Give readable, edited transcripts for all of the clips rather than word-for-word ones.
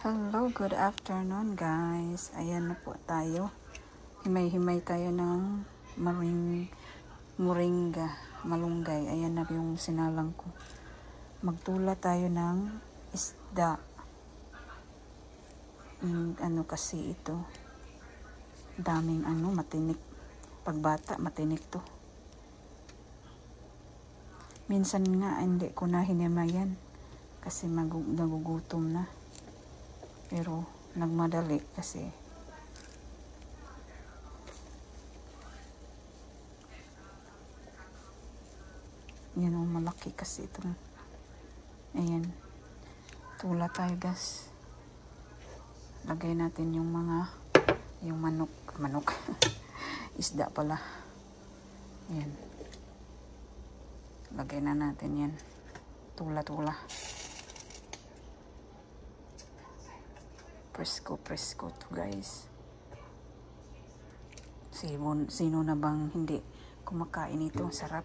Hello, good afternoon guys. Ayan na po tayo. Himay-himay tayo ng moringa, malunggay. Ayan na yung sinalang ko. Magtula tayo ng isda. Ano kasi ito. Daming matinik. Pagbata, matinik to. Minsan nga hindi ko na hinimayan kasi nagugutom na. Pero nagmadali kasi yan ang malaki kasi itong ayan, tula tayo guys. Lagay natin yung manok isda pala. Ayan, lagay na natin yan, tula presko to guys. Sino na bang hindi kumakain ito? Sarap.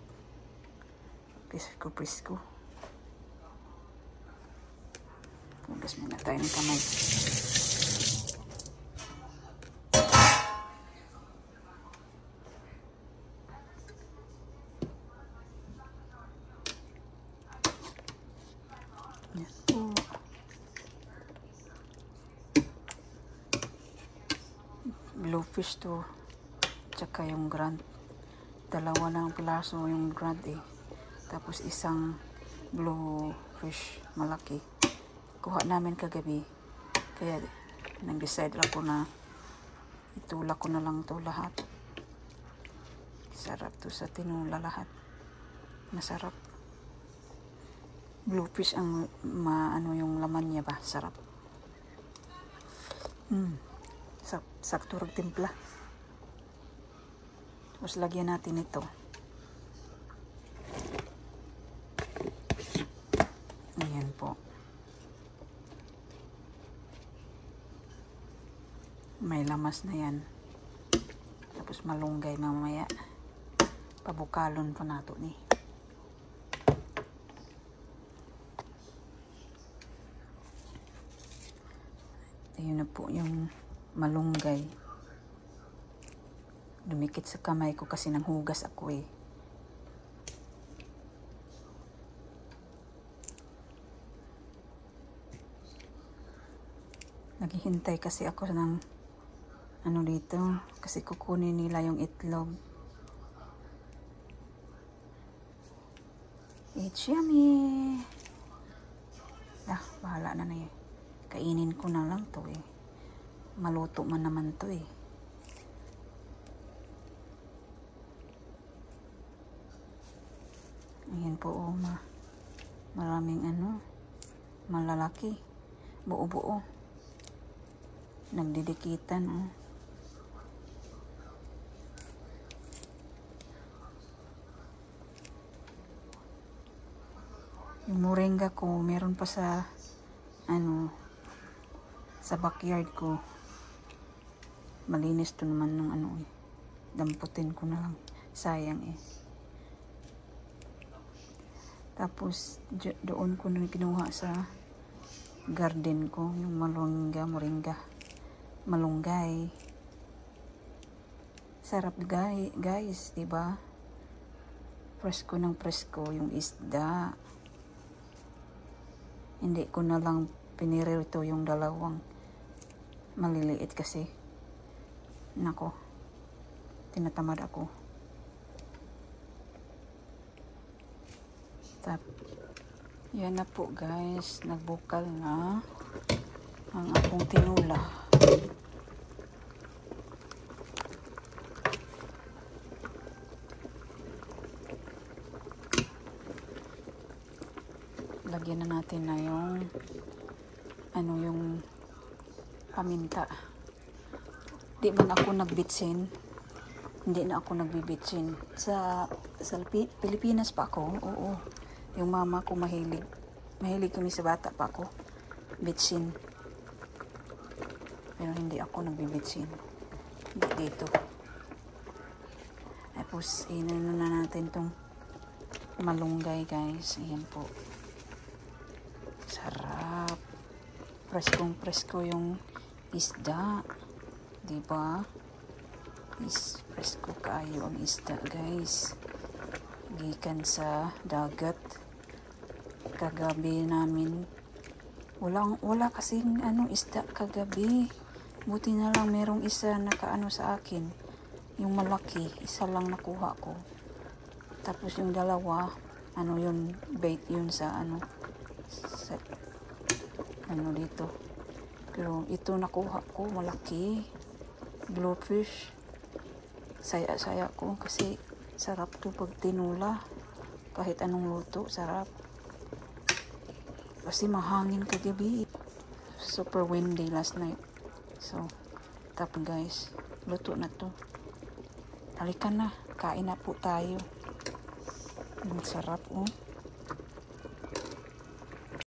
Presko. Hugas muna tayo ng kamay. Yan po. Bluefish to, tsaka yung grand, dalawa ng piraso yung grand tapos isang bluefish malaki, kuha namin kagabi, kaya nag-decide ako na itula ko na lang to lahat. Sarap to sa tinula lahat, masarap. Bluefish ang yung laman niya ba, sarap. Sakto rin timpla. Tapos lagyan natin ito. Ayan po. May lamas na yan. Tapos malunggay mamaya. Pabukalon po nato ni. Ayun na po yung malunggay. Dumikit sa kamay ko kasi nang hugas ako Naghihintay kasi ako ng dito kasi kukunin nila yung itlog. It's yummy. Bahala na yun. Kainin ko na lang to Maluto man naman to Ayan po maraming malalaki, buo-buo, nagdidikitan Yung moringa ko meron pa sa sa backyard ko. Malinis to naman ng damputin ko na lang, sayang Tapos doon ko na kinuha sa garden ko yung moringa, malunggay. Sarap guys, diba? Presko ng presko yung isda. Hindi ko na lang pinirito yung dalawang maliliit kasi nako, tinatamad ako. Yan na po guys, nagbukal na ang akong tinula. Lagyan na natin na yung yung paminta. Di man ako nagbitsin. Hindi na ako nagbibitsin. Sa Pilipinas pa ako, oo. Yung mama ko mahilig kami sa bata pa ako bitsin. Pero hindi ako nagbibitsin. Hindi dito. Tapos inano na natin tong malunggay guys. Ayan po. Sarap. Preskong-presko yung isda. Diba? Presko kaayo ang isda, guys. Gikan sa dagat. Kagabi namin. Wala kasing isda kagabi. Buti na lang merong isa nakaano sa akin. Yung malaki, isa lang nakuha ko. Tapos yung dalawa, yun, bait yun sa dito. Pero ito nakuha ko, malaki. Blowfish. Saya ko kasi sarap to pag tinula. Kahit anong luto, sarap. Kasi mahangin kagabi. Super windy last night. So, tapos guys, luto na to. Halika na, kain na po tayo. Ang sarap, oh.